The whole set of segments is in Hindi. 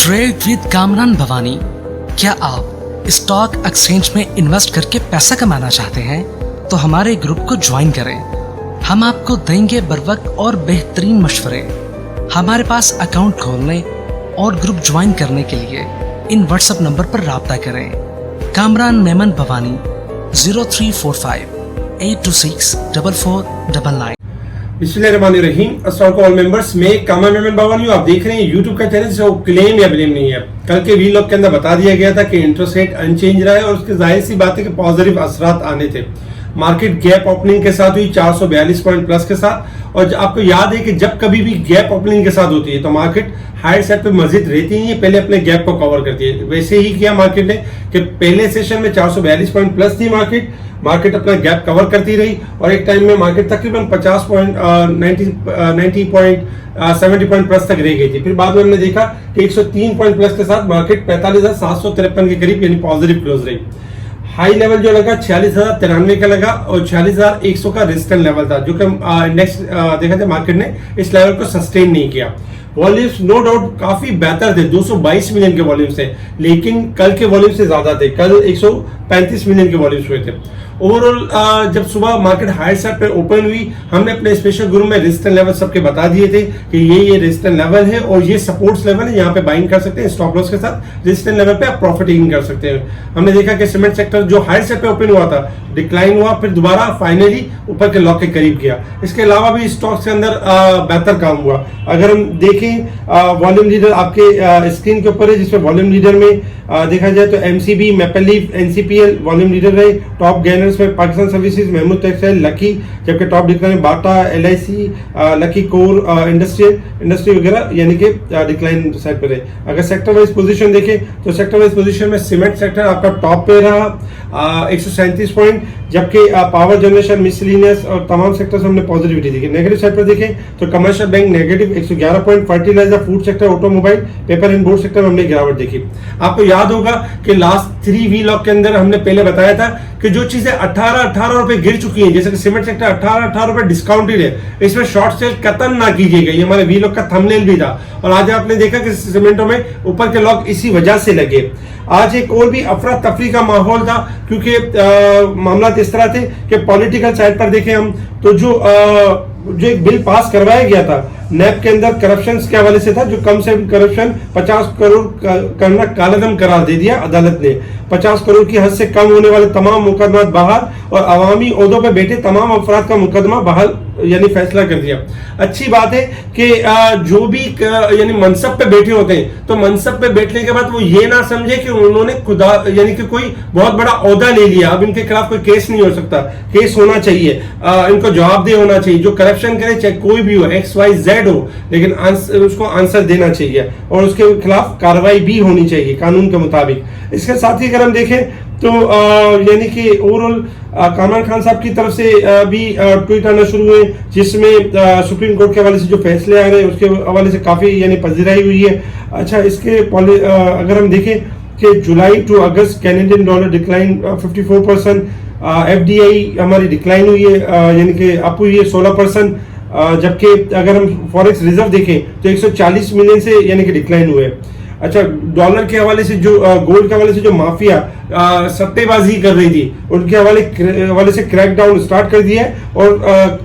Trade with Kamran Bhavani. क्या आप स्टॉक एक्सचेंज में इन्वेस्ट करके पैसा कमाना चाहते हैं तो हमारे ग्रुप को ज्वाइन करें। हम आपको देंगे बर वक्त और बेहतरीन मशवरे। हमारे पास अकाउंट खोलने और ग्रुप ज्वाइन करने के लिए इन व्हाट्सएप नंबर पर राब्ता करें। कामरान मेमन भवानी 0345 826 4499। बिस्मिल्लाहिर्रहमानिर्रहीम। अस्सलाम वालेकुम ऑल मेंबर्स। मैं कामरान मेमन भवानी हूं। आप देख रहे हैं यूट्यूब का चैनल। जो क्लेम या ब्लेम नहीं है। कल के वीलॉग के अंदर बता दिया गया था कि इंटरेस्ट रेट अनचेंज रहा है और उसके जाहिर सी बात है कि पॉजिटिव असरात आने थे। मार्केट गैप ओपनिंग के साथ हुई 442 पॉइंट प्लस के साथ। और आपको याद है कि जब कभी भी गैप ओपनिंग के साथ होती है तो मार्केट हायर साइड पे मजीद रहती है, पहले अपने गैप को कवर करती है। वैसे ही किया मार्केट ने कि पहले सेशन में 442 पॉइंट प्लस थी मार्केट अपना गैप कवर करती रही और एक टाइम में मार्केट तकरीबन 50 पॉइंट 90 पॉइंट 70 पॉइंट प्लस तक रह गई थी। फिर बाद में हमने देखा कि 103 पॉइंट प्लस के साथ मार्केट 45,753 के करीब यानी पॉजिटिव क्लोज रही। हाई लेवल जो लगा 46,093 का लगा और 46,100 का रेजिस्टेंस लेवल था, जो कि इंडेक्स देखा जाए मार्केट ने इस लेवल को सस्टेन नहीं किया। वॉल्यूम्स नो डाउट काफी बेहतर थे, 222 मिलियन के वॉल्यूम से, लेकिन कल के वॉल्यूम से ज्यादा थे। कल 135 मिलियन के वॉल्यूम्स हुए थे। ओवरऑल जब सुबह मार्केट हायर साइड पे ओपन हुई, हमने अपने स्पेशल ग्रुप में रेजिस्टेंस लेवल सबके बता दिए थे कि ये रेजिस्टेंस लेवल है और ये सपोर्ट्स लेवल है, यहाँ पे बाइंग कर सकते हैं स्टॉप लॉस के साथ। रेजिस्टेंस लेवल पे आप प्रॉफिटिंग कर सकते हैं। हमने देखा कि सीमेंट सेक्टर जो हायर साइड पे ओपन हुआ था डिक्लाइन हुआ, फिर दोबारा फाइनली ऊपर के लॉक के करीब गया। इसके अलावा भी स्टॉक्स के अंदर बेहतर काम हुआ। अगर हम देखें वॉल्यूम लीडर आपके स्क्रीन के ऊपर है, जिसमें वॉल्यूम लीडर में देखा जाए तो MCB, Maple Leaf, NCPL volume leader रहे। टॉप गेनर्स में Pakistan services, Mahmood textile, Lucky, जबकि top decline Bata, LIC, Lucky Core, industry वगैरह यानी कि डिक्लाइन साइड पे रहे। अगर सेक्टर वाइज पोजीशन देखें तो सेक्टर वाइज पोजीशन में सीमेंट सेक्टर आपका टॉप पे रहा 137 पॉइंट, जबकि पावर जनरेशन, मिसलिनियस और तमाम सेक्टर्स हमने पॉजिटिविटी देखी। नेगेटिव साइड पर देखें तो commercial bank negative 111 point, fertiliser, food sector, automobile, paper and board sector में हमने गिरावट देखी। आपको याद होगा कि लास्ट 3 वीलॉग के अंदर हमने पहले बताया था कि जो चीजें 18 रुपए गिर चुकी हैं, जैसे कि सीमेंट सेक्टर 18 रुपए डिस्काउंटेड है, इसमें शॉर्ट सेल कतन ना कीजिएगा। ये हमारे वीलॉग का थंबनेल भी था और आज आपने देखा कि सीमेंटों में ऊपर के लॉक इसी वजह से लगे। आज एक और भी अफरा तफरी का माहौल था, क्योंकि मामला इस तरह थे कि पॉलिटिकल साइड पर देखें हम तो जो एक बिल पास करवाया गया था नैब के अंदर करप्शन के हवाले से था, जो कम से कम करप्शन 50 करोड़ करना कालादम करार दे दिया अदालत ने। 50 करोड़ की हद से कम होने वाले तमाम मुकदमा बहाल और अवामी ओहदों पर बैठे तमाम अफराद का मुकदमा बहाल यानी फैसला कर दिया। अच्छी बात है कि जो भी यानी मनसब पे बैठे होते हैं तो मनसब पे बैठने के बाद वो ये ना समझे कि उन्होंने खुदा यानी कि कोई बहुत बड़ा ओहदा ले लिया, अब इनके खिलाफ कोई केस नहीं हो सकता। केस होना चाहिए, इनको जवाबदेह होना चाहिए। जो करप्शन करे चाहे कोई भी हो, XYZ हो, लेकिन उसको आंसर देना चाहिए और उसके खिलाफ कार्रवाई भी होनी चाहिए कानून के मुताबिक। इसके साथ ही अगर हम देखें तो यानी कि ओवरऑल कामरान खान साहब की तरफ से भी ट्वीट आना शुरू हुए, जिसमें सुप्रीम कोर्ट के हवाले से जो फैसले आ रहे हैं उसके हवाले से काफी यानी पजीराई हुई है। अच्छा, इसके अगर हम देखें कि July to August Canadian dollar decline 54%, FDI हमारी डिक्लाइन हुई है यानी कि अप हुई है 16%, जबकि अगर हम फॉरेक्स रिजर्व देखें तो 140 मिलियन से यानी कि डिक्लाइन हुए। अच्छा, डॉलर के हवाले से जो गोल्ड के हवाले से जो माफिया सट्टेबाजी कर रही थी उनके हवाले से क्रैकडाउन स्टार्ट कर दिया है और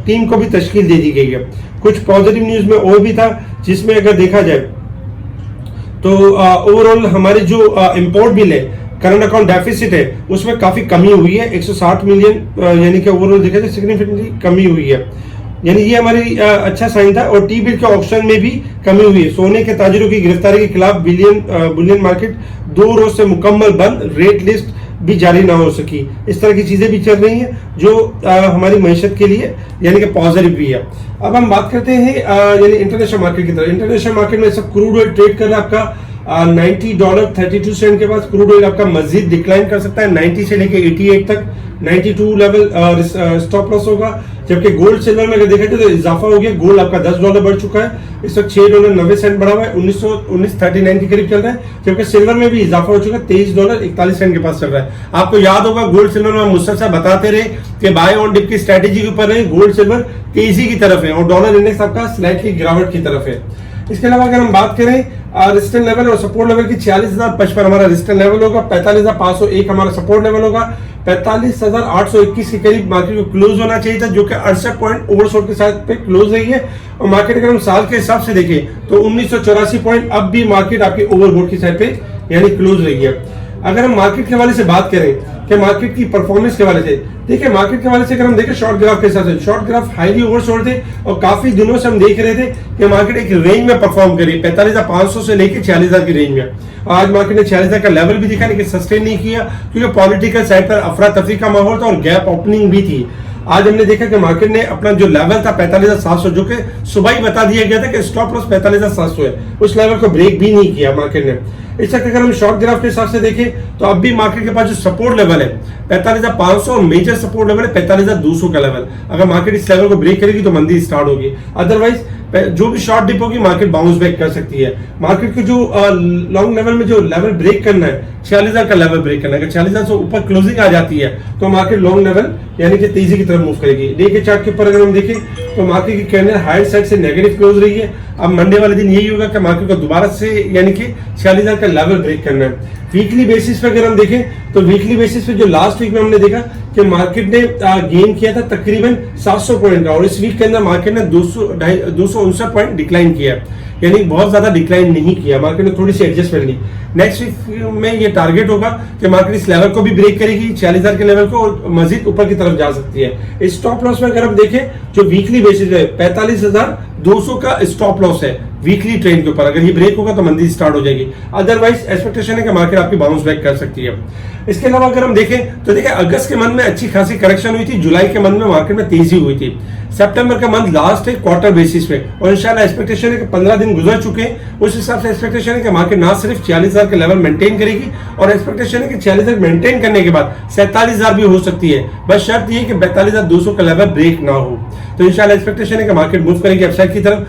टीम को भी तश्कील दे दी गई है। कुछ पॉजिटिव न्यूज में और भी था, जिसमें अगर देखा जाए तो ओवरऑल हमारे जो इंपोर्ट बिल है, करंट अकाउंट डेफिसिट है, उसमें काफी कमी हुई है 160 मिलियन यानी कि ओवरऑल देखा जाए सिग्निफिकेंटली कमी हुई है, यानी ये हमारी अच्छा साइन था। और टी बिल के ऑप्शन में भी कमी हुई है। सोने के ताजिरों की गिरफ्तारी के खिलाफ बुलियन मार्केट 2 रोज से मुकम्मल बंद, रेट लिस्ट भी जारी ना हो सकी। इस तरह की चीजें भी चल रही हैं जो हमारी मैशत के लिए यानी कि पॉजिटिव भी है। अब हम बात करते हैं यानी इंटरनेशनल मार्केट की तरफ। इंटरनेशनल मार्केट में सब क्रूड ऑयल ट्रेड कर रहा है आपका $90.32 के बाद। क्रूड ऑयल आपका मजीद डिक्लाइन कर सकता है 90 से लेके 88 तक। 92 लेवल स्टॉप लॉस होगा। जबकि गोल्ड सिल्वर में अगर देखा जाए तो इजाफा हो गया। गोल्ड आपका $10 बढ़ चुका है, इस वक्त $6.90 बढ़ा हुआ है, 1939 के करीब चल रहा है। जबकि सिल्वर में भी इजाफा हो चुका है, $23.41 के पास चल रहा है। आपको याद होगा गोल्ड सिल्वर में मुसलसल बताते रहे कि बाय ऑन डिप की स्ट्रेटेजी के ऊपर है, गोल्ड सिल्वर तेजी की तरफ है और डॉलर इंडेक्स आपका स्लाइटली गिरावट की तरफ है। इसके अलावा अगर हम बात करें रेजिस्टेंस लेवल और सपोर्ट लेवल की 46,055 हमारा रेजिस्टेंस लेवल होगा, 45,501 हमारा सपोर्ट लेवल होगा, 45,821 के करीब मार्केट को क्लोज होना चाहिए था, जो कि 68 पॉइंट ओवरसोल्ड के साथ पे क्लोज रही है। और मार्केट अगर हम साल के हिसाब से देखें तो 1984 पॉइंट अब भी मार्केट आपकी ओवरबोट की साइड पे यानी क्लोज रही है। अगर हम मार्केट के हवाले से बात करें कि मार्केट की परफॉर्मेंस के हवाले से, देखिए मार्केट के हवाले से अगर हम देखें शॉर्ट ग्राफ के हिसाब से, शॉर्ट ग्राफ हाईली ओवरसोल्ड थे और काफी दिनों से हम देख रहे थे कि मार्केट एक रेंज में परफॉर्म करी 45,500 से लेकर 46,000 की रेंज में। आज मार्केट ने 46,000 का लेवल भी दिखा लेकिन सस्टेन नहीं किया, क्योंकि पॉलिटिकल साइड पर अफरा तफरी का माहौल था और गैप ओपनिंग भी थी। आज हमने देखा कि मार्केट ने अपना जो लेवल था 45,700, जो कि सुबह ही बता दिया गया था कि स्टॉप लॉस 45,700 है, उस लेवल को ब्रेक भी नहीं किया मार्केट ने। इस वक्त अगर हम शॉर्ट ग्राफ के हिसाब से देखें तो अब भी मार्केट के पास जो सपोर्ट लेवल है 45,500 और मेजर सपोर्ट लेवल है 45,200 का लेवल। अगर मार्केट इस लेवल को ब्रेक करेगी तो मंदी स्टार्ट होगी, अदरवाइज जो भी शॉर्ट डिप होगी मार्केट बाउंस बैक कर सकती है। मार्केट को जो लॉन्ग लेवल में जो लेवल ब्रेक करना है 46,000 का लेवल ब्रेक करना है, अगर 46,000 से ऊपर क्लोजिंग आ जाती है तो मार्केट लॉन्ग लेवल यानी कि तेजी की तरफ मूव करेगी। डे के चार्ट के ऊपर अगर हम देखें तो मार्केट की कैंडल हायर साइड से नेगेटिव क्लोज रही है। अब मंडे वाले दिन यही होगा कि मार्केट को दोबारा से यानी कि 46,000 का लेवल ब्रेक करना है। वीकली बेसिस पे अगर हम देखें तो वीकली बेसिस पे जो लास्ट वीक में हमने देखा कि मार्केट ने गेन किया था तकरीबन 700 पॉइंट का, और इस वीक के अंदर मार्केट ने 259 पॉइंट डिक्लाइन किया, यानी बहुत ज्यादा डिक्लाइन नहीं किया, मार्केट ने थोड़ी सी एडजस्टमेंट ली। नेक्स्ट वीक में ये टारगेट होगा कि मार्केट इस लेवल को भी ब्रेक करेगी 46,000 के लेवल को और मजीद ऊपर की तरफ जा सकती है। स्टॉप लॉस में अगर हम देखें जो वीकली बेसिस है 45,200 का स्टॉप लॉस है वीकली ट्रेंड के ऊपर, अगर ये ब्रेक होगा तो मंदी स्टार्ट हो जाएगी, अदरवाइज एक्सपेक्टेशन है कि मार्केट आपकी बाउंस बैक कर सकती है। इसके अलावा अगर हम देखें तो देखिए अगस्त के मंथ में अच्छी खासी करेक्शन हुई थी, जुलाई के मंथ में मार्केट में तेजी हुई थी, सितंबर का मंथ लास्ट है क्वार्टर बेसिस पे, और इंशाल्लाह एक्सपेक्टेशन है कि 15 दिन गुजर चुके हैं, उस हिसाब से एक्सपेक्टेशन है कि मार्केट ना सिर्फ 46,000 के लेवल मेंटेन करेगी और एक्सपेक्टेशन है कि 46,000 मेंटेन करने के बाद 47,000 भी हो सकती है, बस शर्त ये कि 42,200 का लेवल ब्रेक ना हो। तो इंशाल्लाह एक्सपेक्टेशन है कि मार्केट मूव करेगी अपसाइड की तरफ।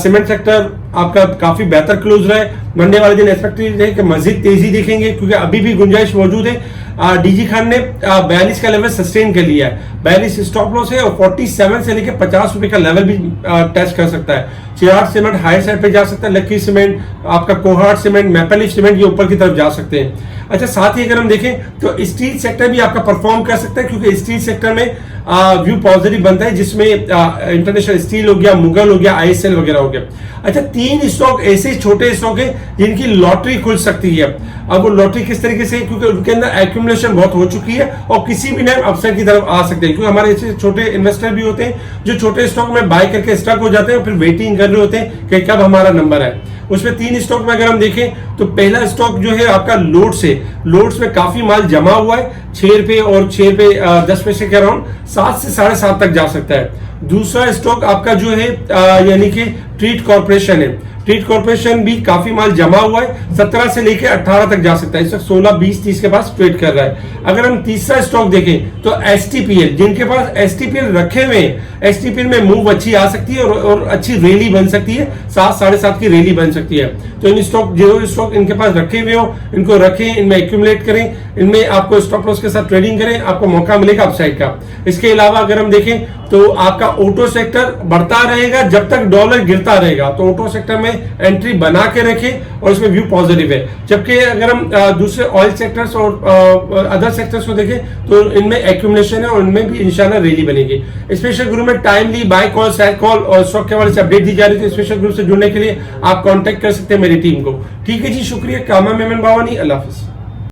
सीमेंट सेक्टर आपका काफी बेहतर क्लोज रहा है, मंडे वाले दिन एक्सपेक्टेड है कि मजीद तेजी देखेंगे क्योंकि अभी भी गुंजाइश मौजूद है। डीजी खान ने 42 का लेवल सस्टेन कर लिया है, 42 स्टॉप लॉस है और 47 से लेकर 50 रुपए का लेवल भी टच कर सकता है। चिराग सीमेंट हायर साइड पे जा सकता है, लक्की सीमेंट, आपका Kohat cement, maple leaf cement ये ऊपर की तरफ जा सकते हैं। अच्छा, साथ ही अगर हम देखें तो स्टील सेक्टर भी आपका परफॉर्म कर सकता है क्योंकि स्टील सेक्टर में व्यू पॉजिटिव बनता है, जिसमें इंटरनेशनल स्टील हो गया, मुगल हो गया, आईएसएल वगैरह हो गया। अच्छा, 3 स्टॉक ऐसे छोटे स्टॉक है जिनकी लॉटरी खुल सकती है। अब वो लॉटरी किस तरीके से, क्योंकि उनके अंदर एक्यूमुलेशन बहुत हो चुकी है और किसी भी टाइम अपसाइड की तरफ आ सकते हैं, क्योंकि हमारे ऐसे छोटे इन्वेस्टर भी होते हैं जो छोटे स्टॉक में बाय करके स्टक हो जाते हैं और फिर वेटिंग कर रहे होते हैं कि कब हमारा नंबर है। उसमें 3 स्टॉक में अगर हम देखें तो पहला स्टॉक जो है आपका लोड्स में काफी माल जमा हुआ है, 6 रुपए और 6 रुपए 10 पैसे के अराउंड 7 से 7.5 तक जा सकता है। दूसरा स्टॉक आपका जो है यानी कि ट्रीट कॉर्पोरेशन है, ट्रीट कॉर्पोरेशन भी काफी माल जमा हुआ है, 17 से लेकर 18 तक जा सकता है, इस वक्त 16, 20, 30 के पास ट्रेड कर रहा है। अगर हम तीसरा स्टॉक देखें तो एसटीपीएल, जिनके पास एसटीपीएल रखे हुए हैं, एसटीपीएल में मूव अच्छी आ सकती है और अच्छी रैली बन सकती है, 7, 7.5 की रैली बन सकती है। तो इन स्टॉक जो स्टॉक इनके पास रखे हुए हो इनको रखें, इनमें एक्यूमुलेट करें, इनमें आपको स्टॉप लॉस के साथ ट्रेडिंग करें, आपको मौका मिलेगा अपसाइड का। इसके अलावा अगर हम देखें तो आपका ऑटो सेक्टर बढ़ता रहेगा जब तक डॉलर गिरता रहेगा, तो ऑटो सेक्टर में एंट्री बना के रखें और इसमें व्यू पॉजिटिव है। जबकि अगर हम दूसरे ऑयल सेक्टर्स और अदर सेक्टर्स को देखें तो इनमें एक्यूमुलेशन है और इनमें भी इंशाल्लाह रैली बनेगी। स्पेशल ग्रुप में timely buy call, sell call और स्टॉक के हवाले से अपडेट दी जा रही है, तो स्पेशल ग्रुप से जुड़ने के लिए आप कांटेक्ट कर सकते हैं मेरी टीम को। ठीक है जी, शुक्रिया। कामा मेमन बावानी, अल्लाह हाफिज।